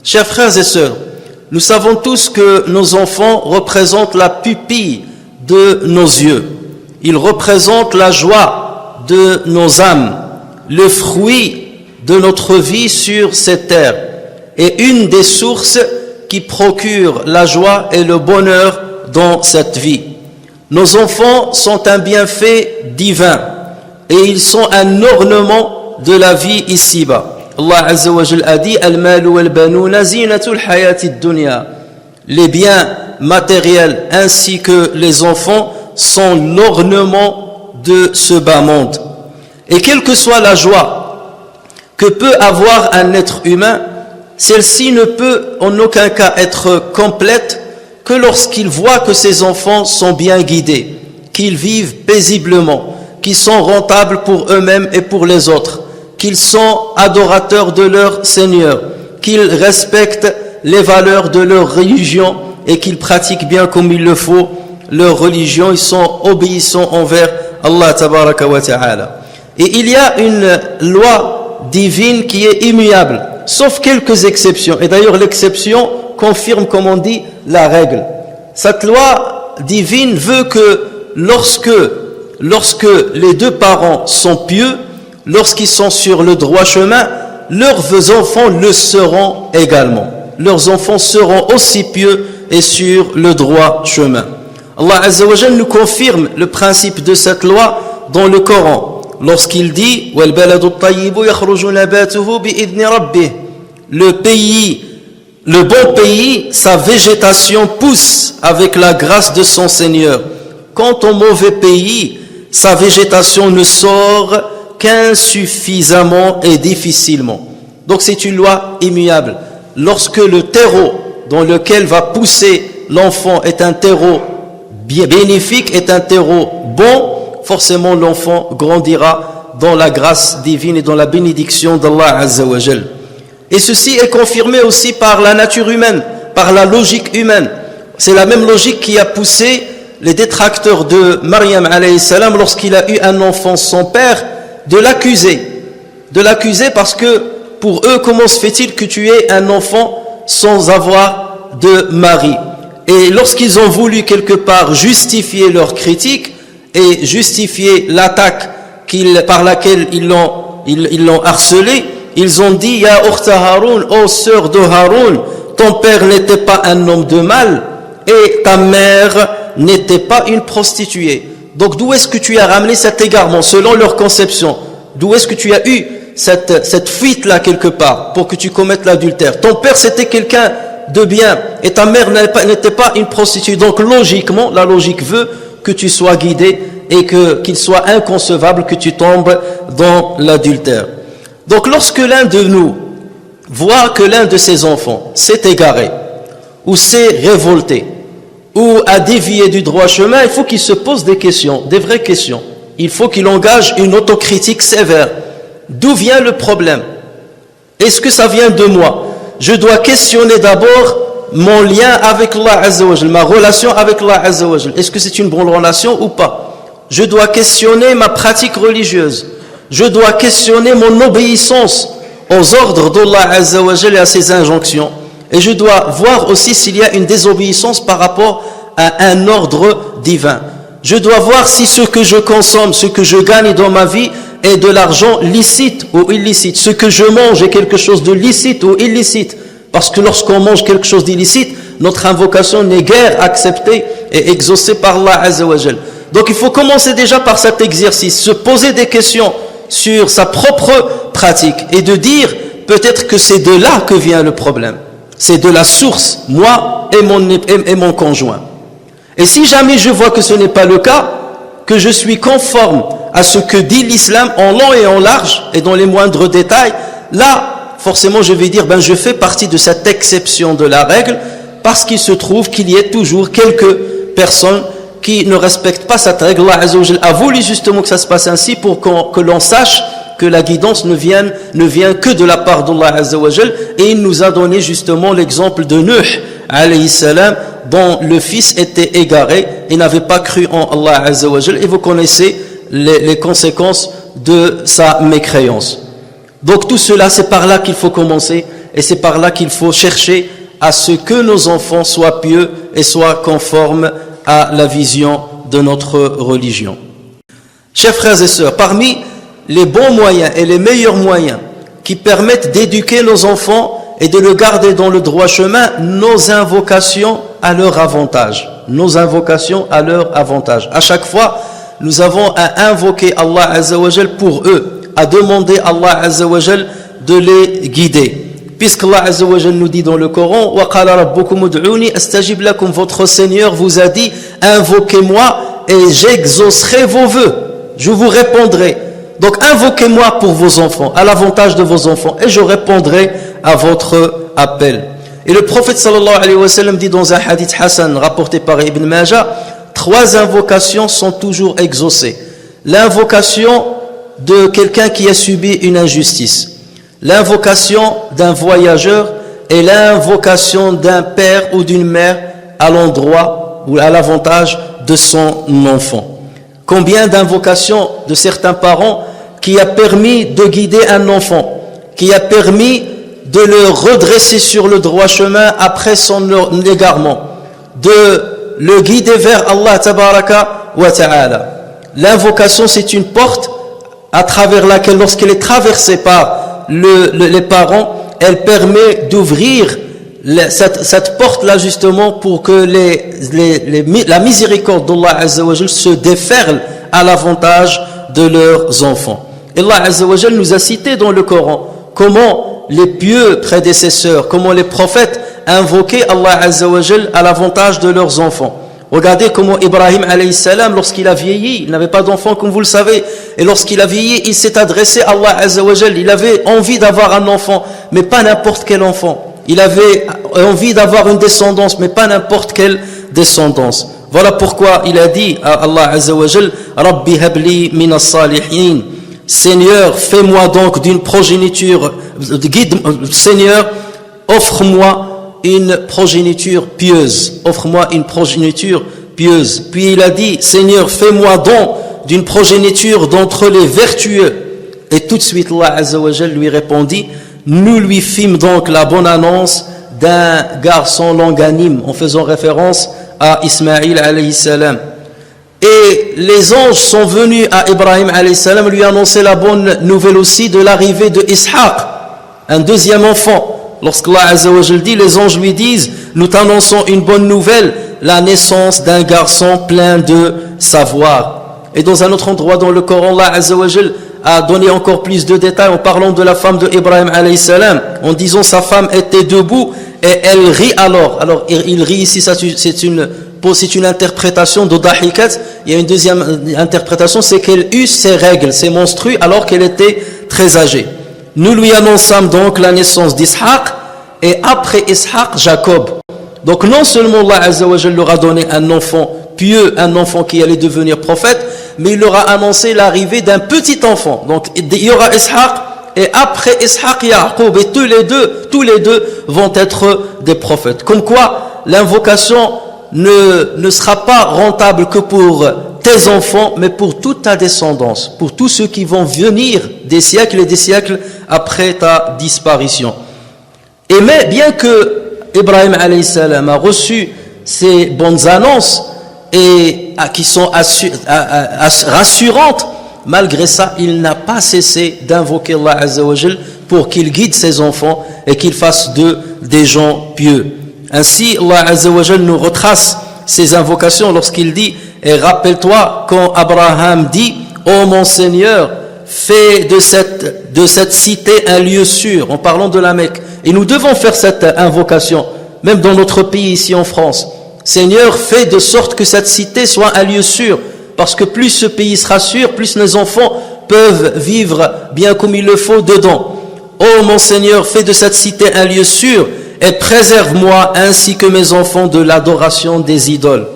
Chers frères et sœurs, nous savons tous que nos enfants représentent la pupille de nos yeux. Ils représentent la joie de nos âmes, le fruit de notre vie sur cette terre. Et une des sources qui procure la joie et le bonheur dans cette vie. Nos enfants sont un bienfait divin et ils sont un ornement de la vie ici-bas. Allah Azza wa Jal a dit Al-malu wal-banuna zinatul hayatid dunya. Les biens matériels ainsi que les enfants sont l'ornement de ce bas monde. Et quelle que soit la joie que peut avoir un être humain, celle-ci ne peut en aucun cas être complète que lorsqu'il voit que ses enfants sont bien guidés, qu'ils vivent paisiblement, qu'ils sont rentables pour eux-mêmes et pour les autres, qu'ils sont adorateurs de leur Seigneur, qu'ils respectent les valeurs de leur religion et qu'ils pratiquent bien comme il le faut leur religion, ils sont obéissants envers Allah tabaraka wa ta'ala. Et il y a une loi divine qui est immuable, sauf quelques exceptions. Et d'ailleurs l'exception confirme, comme on dit, la règle. Cette loi divine veut que lorsque les deux parents sont pieux, lorsqu'ils sont sur le droit chemin, leurs enfants le seront également. Leurs enfants seront aussi pieux et sur le droit chemin. Allah Azza wa Jal nous confirme le principe de cette loi dans le Coran, lorsqu'il dit « وَالْبَلَدُ الطَّيِّبُ يَخْرُجُ نَبَاتُهُ بِإِذْنِ رَبِّهِ » Le bon pays, sa végétation pousse avec la grâce de son Seigneur. Quant au mauvais pays, sa végétation ne sort qu'insuffisamment et difficilement. Donc c'est une loi immuable. Lorsque le terreau dans lequel va pousser l'enfant est un terreau bénéfique, est un terreau bon, forcément l'enfant grandira dans la grâce divine et dans la bénédiction d'Allah Azza wa Jal. Et ceci est confirmé aussi par la nature humaine, par la logique humaine. C'est la même logique qui a poussé les détracteurs de Maryam alayhi salam lorsqu'il a eu un enfant sans père, de l'accuser parce que pour eux, comment se fait-il que tu aies un enfant sans avoir de mari? Et lorsqu'ils ont voulu quelque part justifier leur critique et justifier l'attaque par laquelle ils l'ont harcelé, ils ont dit Ya Ukhta Haroun, ô sœur de Haroun, ton père n'était pas un homme de mal et ta mère n'était pas une prostituée. Donc d'où est-ce que tu as ramené cet égarement selon leur conception? D'où est-ce que tu as eu cette fuite-là quelque part pour que tu commettes l'adultère? Ton père c'était quelqu'un de bien et ta mère n'était pas une prostituée. Donc logiquement, la logique veut que tu sois guidé et qu'il soit inconcevable que tu tombes dans l'adultère. Donc lorsque l'un de nous voit que l'un de ses enfants s'est égaré ou s'est révolté ou a dévié du droit chemin, il faut qu'il se pose des questions, des vraies questions. Il faut qu'il engage une autocritique sévère. D'où vient le problème? Est-ce que ça vient de moi? Je dois questionner d'abord mon lien avec Allah Azza wa Jal, ma relation avec Allah Azza wa Jal. Est-ce que c'est une bonne relation ou pas? Je dois questionner ma pratique religieuse. Je dois questionner mon obéissance aux ordres d'Allah Azza wa Jal et à ses injonctions. Et je dois voir aussi s'il y a une désobéissance par rapport à un ordre divin. Je dois voir si ce que je consomme, ce que je gagne dans ma vie est de l'argent licite ou illicite. Ce que je mange est quelque chose de licite ou illicite. Parce que lorsqu'on mange quelque chose d'illicite, notre invocation n'est guère acceptée et exaucée par Allah Azza wa Jal. Donc il faut commencer déjà par cet exercice, se poser des questions sur sa propre pratique et de dire peut-être que c'est de là que vient le problème. C'est de la source, moi et mon conjoint. Et si jamais je vois que ce n'est pas le cas, que je suis conforme à ce que dit l'islam en long et en large et dans les moindres détails, là, forcément je vais dire, je fais partie de cette exception de la règle, parce qu'il se trouve qu'il y ait toujours quelques personnes qui ne respectent pas cette règle. Allah Azza wa Jal a voulu justement que ça se passe ainsi pour que l'on sache que la guidance ne vient que de la part d'Allah Azza wa Jal, et il nous a donné justement l'exemple de Nuh alayhi salam, dont le fils était égaré et n'avait pas cru en Allah Azza wa Jal, et vous connaissez les conséquences de sa mécréance. Donc tout cela, c'est par là qu'il faut commencer, et c'est par là qu'il faut chercher à ce que nos enfants soient pieux et soient conformes à la vision de notre religion. Chers frères et sœurs, parmi les bons moyens et les meilleurs moyens qui permettent d'éduquer nos enfants et de le garder dans le droit chemin, nos invocations à leur avantage. Nos invocations à leur avantage. À chaque fois, nous avons à invoquer Allah Azza wa Jal pour eux, à demander à Allah Azza wa Jal de les guider. Puisqu'Allah Azza wa Jal nous dit dans le Coran, وَقَالَ رَبُّكُمُ ادْعُونِي أَسْتَجِبْ لَكُمْ, votre Seigneur vous a dit, invoquez-moi et j'exaucerai vos vœux, je vous répondrai. Donc invoquez-moi pour vos enfants, à l'avantage de vos enfants, et je répondrai à votre appel. Et le prophète sallallahu alayhi wa sallam dit dans un hadith Hassan rapporté par Ibn Majah, 3 invocations sont toujours exaucées. L'invocation de quelqu'un qui a subi une injustice, l'invocation d'un voyageur et l'invocation d'un père ou d'une mère à l'endroit ou à l'avantage de son enfant. Combien d'invocations de certains parents qui a permis de guider un enfant, qui a permis de le redresser sur le droit chemin après son égarement, de le guider vers Allah tabaraka wa ta'ala. L'invocation, c'est une porte à travers laquelle, lorsqu'elle est traversée par les parents, elle permet d'ouvrir cette porte-là justement pour que la miséricorde d'Allah Azza wa Jal se déferle à l'avantage de leurs enfants. Et Allah Azza wa Jal nous a cité dans le Coran comment les pieux prédécesseurs, comment les prophètes invoquaient Allah Azza wa Jal à l'avantage de leurs enfants. Regardez comment Ibrahim alayhi salam, lorsqu'il a vieilli, il n'avait pas d'enfant comme vous le savez, et lorsqu'il a vieilli, il s'est adressé à Allah Azza wa Jal. Il avait envie d'avoir un enfant, mais pas n'importe quel enfant. Il avait envie d'avoir une descendance, mais pas n'importe quelle descendance. Voilà pourquoi il a dit à Allah Azza wa Jal, Rabbi habli minas salihin. Seigneur, fais-moi donc d'une progéniture, Seigneur, offre-moi une progéniture pieuse. Offre-moi une progéniture pieuse. Puis il a dit, Seigneur, fais-moi don d'une progéniture d'entre les vertueux. Et tout de suite, Allah Azza wa Jal lui répondit, nous lui fîmes donc la bonne annonce d'un garçon longanime, en faisant référence à Ismaïl alayhi salam. Et les anges sont venus à Ibrahim alayhi salam lui annoncer la bonne nouvelle aussi de l'arrivée de Ishaq, un deuxième enfant. Lorsqu'Allah Azza wa Jal dit, les anges lui disent, nous t'annonçons une bonne nouvelle, la naissance d'un garçon plein de savoir. Et dans un autre endroit dans le Coran, Allah Azza wa Jal a donné encore plus de détails en parlant de la femme de Ibrahim alayhi salam, en disant sa femme était debout et elle rit alors. Alors il rit ici, c'est une interprétation de dahikat. Il y a une deuxième interprétation, c'est qu'elle eut ses règles, ses menstrues alors qu'elle était très âgée. Nous lui annonçâmes donc la naissance d'Ishaq et après Ishaq, Jacob. Donc non seulement Allah Azza wa Jal leur a donné un enfant pieux, un enfant qui allait devenir prophète, mais il leur a annoncé l'arrivée d'un petit enfant. Donc il y aura Ishaq et après Ishaq, Yaqub, et tous les deux vont être des prophètes. Comme quoi l'invocation ne sera pas rentable que pour tes enfants, mais pour toute ta descendance, pour tous ceux qui vont venir des siècles et des siècles après ta disparition. Et mais bien que Ibrahim alayhi salam a reçu ces bonnes annonces et qui sont rassurantes, malgré ça, il n'a pas cessé d'invoquer Allah Azza wa Jal pour qu'il guide ses enfants et qu'il fasse d'eux des gens pieux. Ainsi, Allah Azza wa Jal nous retrace ses invocations lorsqu'il dit, et rappelle-toi quand Abraham dit, ô mon Seigneur, fais de cette cité un lieu sûr, en parlant de la Mecque. Et nous devons faire cette invocation, même dans notre pays ici en France. Seigneur, fais de sorte que cette cité soit un lieu sûr, parce que plus ce pays sera sûr, plus nos enfants peuvent vivre bien comme il le faut dedans. ô mon Seigneur, fais de cette cité un lieu sûr et préserve-moi ainsi que mes enfants de l'adoration des idoles.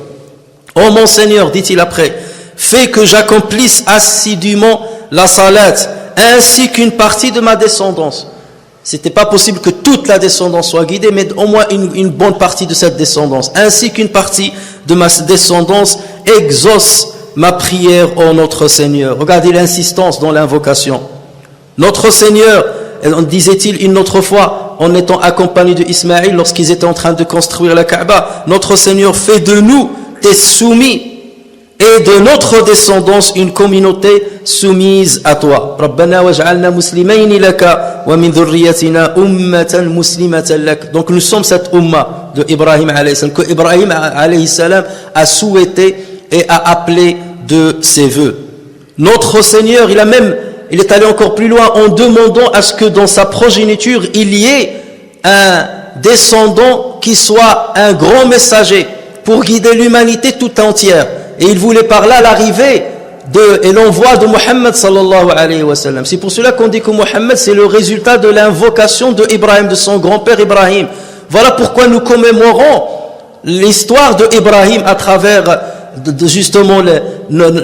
Ô mon Seigneur, dit-il après, fais que j'accomplisse assidûment la salat ainsi qu'une partie de ma descendance. C'était pas possible que toute la descendance soit guidée, mais au moins une bonne partie de cette descendance, ainsi qu'une partie de ma descendance exauce ma prière, ô notre Seigneur. Regardez l'insistance dans l'invocation. Notre Seigneur, disait-il une autre fois, en étant accompagné de Ismaïl lorsqu'ils étaient en train de construire la Kaaba, notre Seigneur, fais de nous tes soumis et de notre descendance une communauté soumise à toi. Rabbana waj'alna muslimayni laka wa min dhurriyyatina ummatan muslimatan lak. Donc nous sommes cette umma de Ibrahim alayhi salam, que Ibrahim alayhi salam a souhaité et a appelé de ses vœux. Notre Seigneur, il est allé encore plus loin en demandant à ce que dans sa progéniture, il y ait un descendant qui soit un grand messager pour guider l'humanité tout entière. Et il voulait par là l'arrivée et l'envoi de Mohammed sallallahu alayhi wa sallam. C'est pour cela qu'on dit que Mohammed, c'est le résultat de l'invocation de Ibrahim, de son grand-père Ibrahim. Voilà pourquoi nous commémorons l'histoire de Ibrahim à travers justement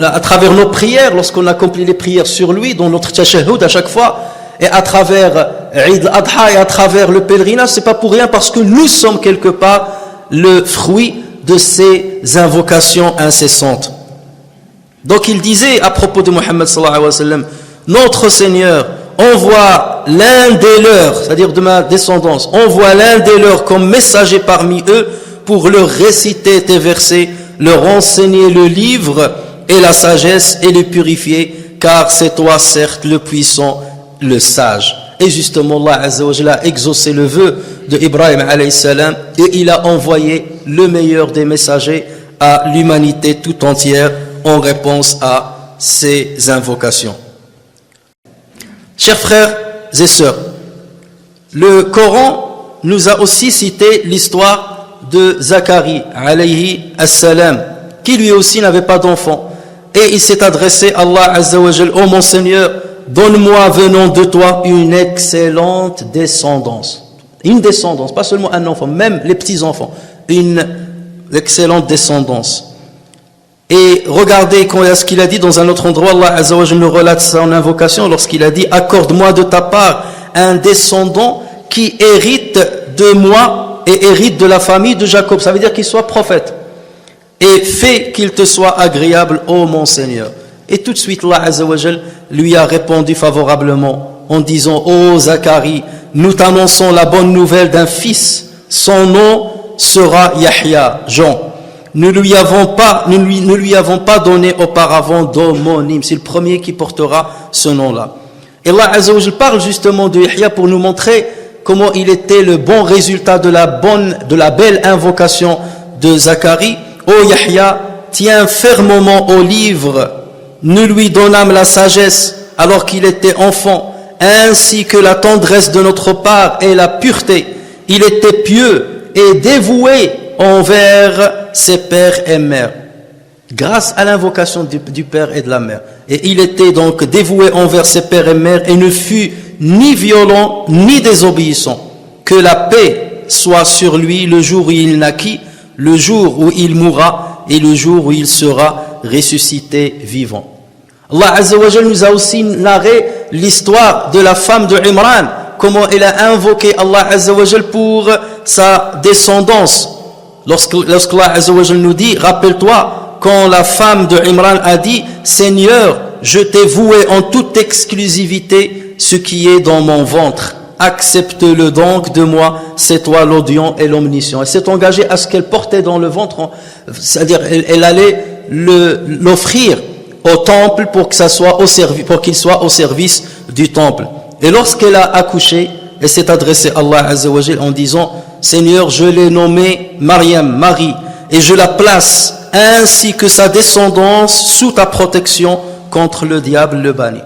à travers nos prières, lorsqu'on accomplit les prières sur lui, dans notre tashahhud à chaque fois, et à travers Eid al-Adha et à travers le pèlerinage. C'est pas pour rien, parce que nous sommes quelque part le fruit de ces invocations incessantes. Donc il disait à propos de Mohammed sallallahu alayhi wa sallam, notre Seigneur envoie l'un des leurs, c'est-à-dire de ma descendance, envoie l'un des leurs comme messager parmi eux pour leur réciter tes versets, leur enseigner le livre et la sagesse et les purifier, car c'est toi certes le puissant, le sage. Et justement, Allah Azza wa Jalla a exaucé le vœu de Ibrahim alayhi salam et il a envoyé le meilleur des messagers à l'humanité tout entière en réponse à ces invocations. Chers frères et sœurs, le Coran nous a aussi cité l'histoire de Zacharie alayhi salam, qui lui aussi n'avait pas d'enfant. Et il s'est adressé à Allah Azza wa Jalla, ô mon Seigneur, donne-moi venant de toi une excellente descendance. Une descendance, pas seulement un enfant, même les petits-enfants. Une excellente descendance. Et regardez ce qu'il a dit dans un autre endroit. Allah Azza wa Jalla nous relate ça en invocation lorsqu'il a dit, accorde-moi de ta part un descendant qui hérite de moi et hérite de la famille de Jacob. Ça veut dire qu'il soit prophète. Et fais qu'il te soit agréable, ô mon Seigneur. Et tout de suite, Allah Azza wa Jalla lui a répondu favorablement en disant, ô Zacharie, nous t'annonçons la bonne nouvelle d'un fils. Son nom sera Yahya, Jean. Nous ne lui avons pas donné auparavant d'homonyme. C'est le premier qui portera ce nom-là. Et Allah Azza wa Jalla parle justement de Yahya pour nous montrer comment il était le bon résultat de la belle invocation de Zacharie. Ô Yahya, tiens fermement au livre. Nous lui donnâmes la sagesse alors qu'il était enfant, ainsi que la tendresse de notre part et la pureté. Il était pieux et dévoué envers ses pères et mères, grâce à l'invocation du père et de la mère. Et il était donc dévoué envers ses pères et mères et ne fut ni violent ni désobéissant. Que la paix soit sur lui le jour où il naquit, le jour où il mourra et le jour où il sera ressuscité vivant. Allah Azza wa Jalla nous a aussi narré l'histoire de la femme de Imran, comment elle a invoqué Allah Azza wa Jalla pour sa descendance. Lorsqu'Allah Azza wa Jalla nous dit, rappelle-toi quand la femme de Imran a dit, Seigneur, je t'ai voué en toute exclusivité ce qui est dans mon ventre. Accepte-le donc de moi, c'est toi l'audient et l'omniscient. Elle s'est engagée à ce qu'elle portait dans le ventre, c'est-à-dire elle allait l'offrir au temple pour qu'il soit au service du temple. Et lorsqu'elle a accouché, elle s'est adressée à Allah Azza wa Jalla en disant, Seigneur, je l'ai nommée Mariam, Marie, et je la place ainsi que sa descendance sous ta protection contre le diable le banni.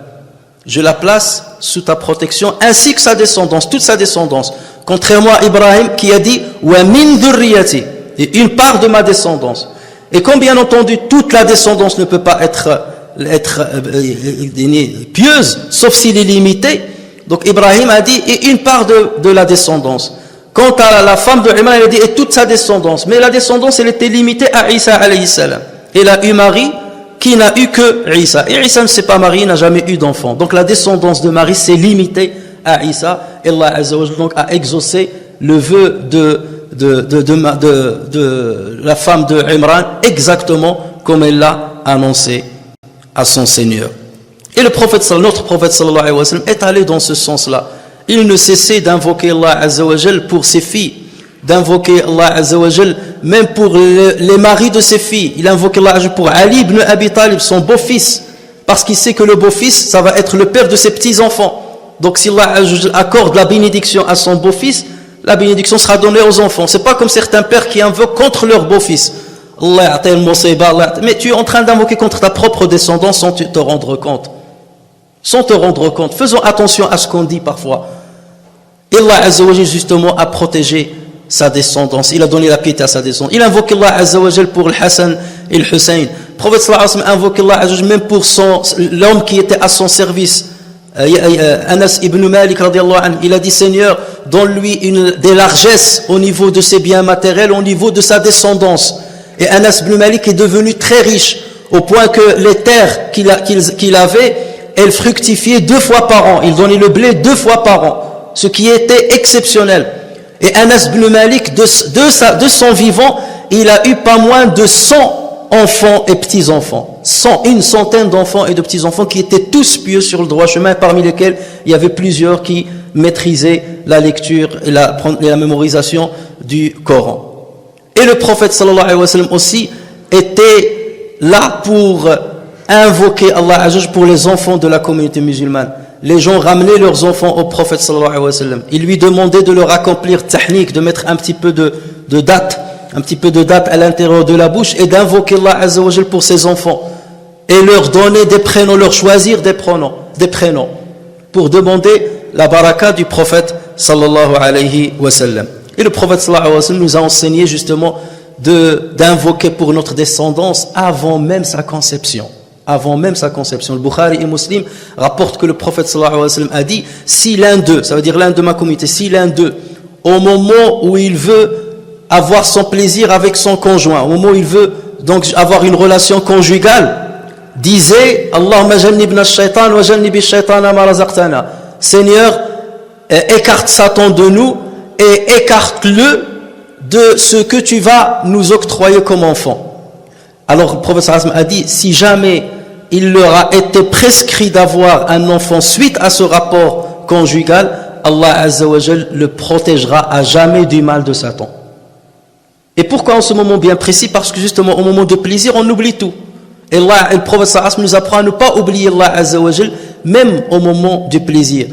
Je la place sous ta protection ainsi que sa descendance, toute sa descendance. Contrairement à Ibrahim qui a dit wa min dhurriyyati, et une part de ma descendance. Et comme bien entendu toute la descendance ne peut pas être pieuse, sauf s'il est limité, Donc Ibrahim a dit, et une part de la descendance. Quant à la femme de Imran, elle a dit, et toute sa descendance. Mais la descendance, elle était limitée à Isa alayhi salam. Elle a eu Marie, qui n'a eu que Isa. Et Isa ne s'est pas marié, n'a jamais eu d'enfant. Donc la descendance de Marie s'est limitée à Isa. Et Allah Azza wa Jalla donc a exaucé le vœu de la femme de Imran exactement comme elle l'a annoncé à son Seigneur. Et notre prophète sallallahu alayhi wa sallam est allé dans ce sens-là. Il ne cessait d'invoquer Allah Azza wa Jalla pour ses filles, d'invoquer Allah Azza wa Jalla même pour les maris de ses filles. Il invoque Allah pour Ali ibn Abi Talib, son beau-fils, parce qu'il sait que le beau-fils, ça va être le père de ses petits-enfants. Donc si Allah accorde la bénédiction à son beau-fils, la bénédiction sera donnée aux enfants. C'est pas comme certains pères qui invoquent contre leur beau-fils. Mais tu es en train d'invoquer contre ta propre descendance sans te rendre compte. Sans te rendre compte. Faisons attention à ce qu'on dit parfois. Et Allah Azza wa Jal justement a protégé sa descendance. Il a donné la piété à sa descendance. Il invoque Allah Azza wa Jal pour le Hassan et le Hussein. Le prophète sallallahu alayhi wa sallam invoque Allah Azza wa Jal même pour l'homme qui était à son service. Anas ibn Malik radiallahu anhu, il a dit Seigneur, donne-lui des largesses au niveau de ses biens matériels, au niveau de sa descendance. Et Anas ibn Malik est devenu très riche, au point que les terres qu'il avait, elles fructifiaient 2 fois par an. Il donnait le blé 2 fois par an, ce qui était exceptionnel. Et Anas ibn Malik, de son vivant, il a eu pas moins de 100 enfants et petits-enfants. Une centaine d'enfants et de petits-enfants qui étaient tous pieux sur le droit chemin, parmi lesquels il y avait plusieurs qui maîtrisaient la lecture et la mémorisation du Coran. Et le prophète sallallahu alayhi wa sallam aussi était là pour invoquer Allah Azza wa Jalla pour les enfants de la communauté musulmane. Les gens ramenaient leurs enfants au prophète sallallahu alayhi wa sallam. Ils lui demandaient de leur accomplir tahnik, de mettre un petit peu de date à l'intérieur de la bouche et d'invoquer Allah Azza wa Jal pour ses enfants et leur donner des prénoms, leur choisir des prénoms pour demander la baraka du prophète sallallahu alayhi wa sallam. Et le prophète sallallahu alayhi wa sallam nous a enseigné justement d'invoquer pour notre descendance avant même sa conception. Avant même sa conception. Le Bukhari et Muslim rapportent que le prophète sallallahu alayhi wa sallam a dit, si l'un d'eux, ça veut dire l'un de ma communauté, si l'un d'eux, au moment où il veut avoir son plaisir avec son conjoint, au moment où il veut donc avoir une relation conjugale, disait Allahumma jannibna ash-shaytan wa jannibi ash-shaytana ma razaqtana. Seigneur, écarte Satan de nous et écarte-le de ce que tu vas nous octroyer comme enfant. Alors le prophète sallallahu alayhi wa sallam a dit, si jamais il leur a été prescrit d'avoir un enfant suite à ce rapport conjugal, Allah Azza wa Jal le protégera à jamais du mal de Satan. Et pourquoi en ce moment bien précis? Parce que justement au moment de plaisir on oublie tout. Et le prophète sallallahu alayhi wa sallam nous apprend à ne pas oublier Allah Azza wa Jal même au moment du plaisir.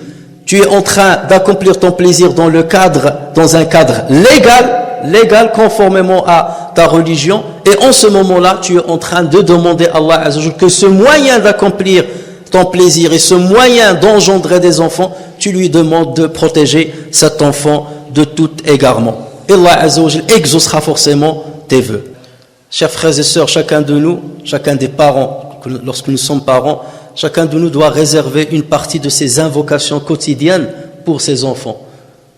Tu es en train d'accomplir ton plaisir dans un cadre légal conformément à ta religion, et en ce moment-là tu es en train de demander à Allah Azza wa Jal que ce moyen d'accomplir ton plaisir et ce moyen d'engendrer des enfants, tu lui demandes de protéger cet enfant de tout égarement. Et Allah Azza wa Jal exaucera forcément tes vœux. Chers frères et sœurs, chacun de nous, chacun des parents, lorsque nous sommes parents, chacun de nous doit réserver une partie de ses invocations quotidiennes pour ses enfants.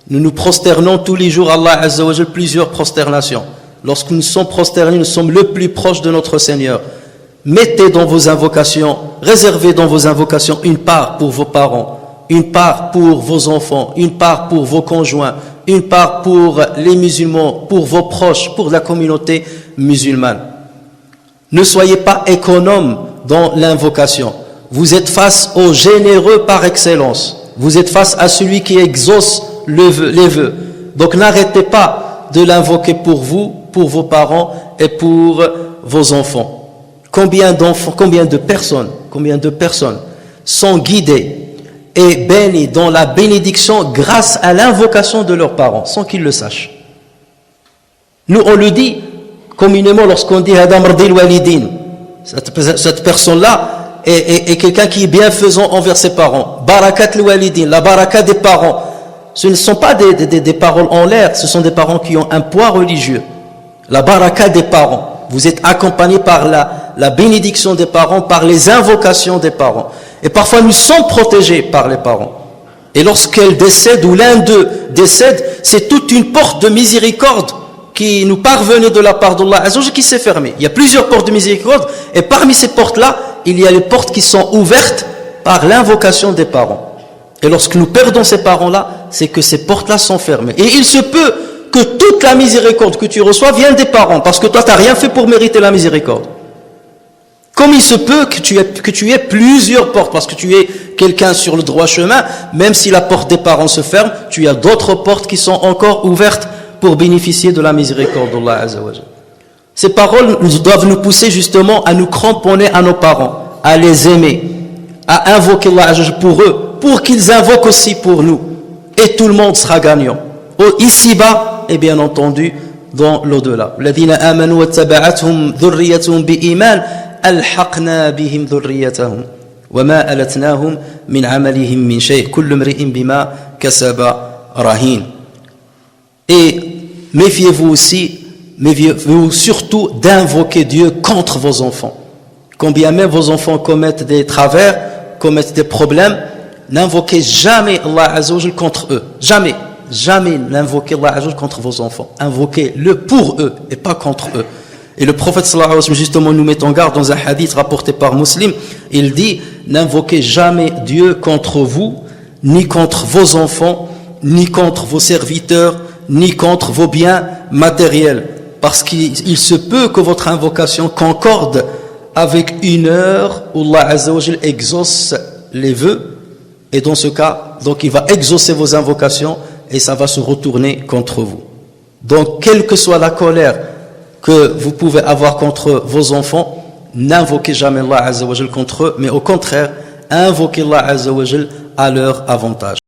Nous nous prosternons tous les jours à Allah Azza wa Jal, plusieurs prosternations. Lorsque nous sommes prosternés, nous sommes le plus proche de notre Seigneur. Mettez dans vos invocations, réservez dans vos invocations une part pour vos parents, une part pour vos enfants, une part pour vos conjoints, une part pour les musulmans, pour vos proches, pour la communauté musulmane. Ne soyez pas économes dans l'invocation. Vous êtes face au généreux par excellence. Vous êtes face à celui qui exauce les vœux. Donc n'arrêtez pas de l'invoquer pour vous, pour vos parents et pour vos enfants. Combien de personnes sont guidées et bénies dans la bénédiction grâce à l'invocation de leurs parents, sans qu'ils le sachent. Nous, on le dit communément lorsqu'on dit Hadam Rdil Walidin. Cette personne-là est quelqu'un qui est bienfaisant envers ses parents. Barakat al-Walidin, la baraka des parents. Ce ne sont pas des paroles en l'air, ce sont des parents qui ont un poids religieux. La baraka des parents. Vous êtes accompagné par la bénédiction des parents, par les invocations des parents. Et parfois nous sommes protégés par les parents. Et lorsqu'elle décède ou l'un d'eux décède, c'est toute une porte de miséricorde qui nous parvenait de la part d'Allah Azzawajal qui s'est fermée. Il y a plusieurs portes de miséricorde et parmi ces portes-là, il y a les portes qui sont ouvertes par l'invocation des parents. Et lorsque nous perdons ces parents-là, c'est que ces portes-là sont fermées. Et il se peut que toute la miséricorde que tu reçois vienne des parents, parce que toi, tu n'as rien fait pour mériter la miséricorde. Comme il se peut que tu aies plusieurs portes, parce que tu es quelqu'un sur le droit chemin, même si la porte des parents se ferme, tu as d'autres portes qui sont encore ouvertes pour bénéficier de la miséricorde d'Allah Azzawajal. Ces paroles doivent nous pousser justement à nous cramponner à nos parents, à les aimer, à invoquer Allah Azzawajal pour eux, pour qu'ils invoquent aussi pour nous. Et tout le monde sera gagnant. Ici-bas, et bien entendu, dans l'au-delà. الذين آمنوا واتبعتهم ذريتهم بإيمان ألحقنا بهم ذريتهم وما ألتناهم من عملهم من شيء كل امرئ بما كسب رهين. Et méfiez-vous aussi, méfiez-vous surtout d'invoquer Dieu contre vos enfants. Combien même vos enfants commettent des travers, commettent des problèmes, n'invoquez jamais Allah Azzawajal contre eux. Jamais. Jamais n'invoquez Allah Azzawajal contre vos enfants. Invoquez-le pour eux et pas contre eux. Et le prophète sallallahu alayhi wa sallam justement nous met en garde dans un hadith rapporté par Muslim. Il dit, n'invoquez jamais Dieu contre vous, ni contre vos enfants, ni contre vos serviteurs, ni contre vos biens matériels. Parce qu'il se peut que votre invocation concorde avec une heure où Allah Azzawajal exauce les vœux. Et dans ce cas, donc il va exaucer vos invocations et ça va se retourner contre vous. Donc, quelle que soit la colère que vous pouvez avoir contre vos enfants, n'invoquez jamais Allah Azzawajal contre eux, mais au contraire, invoquez Allah Azzawajal à leur avantage.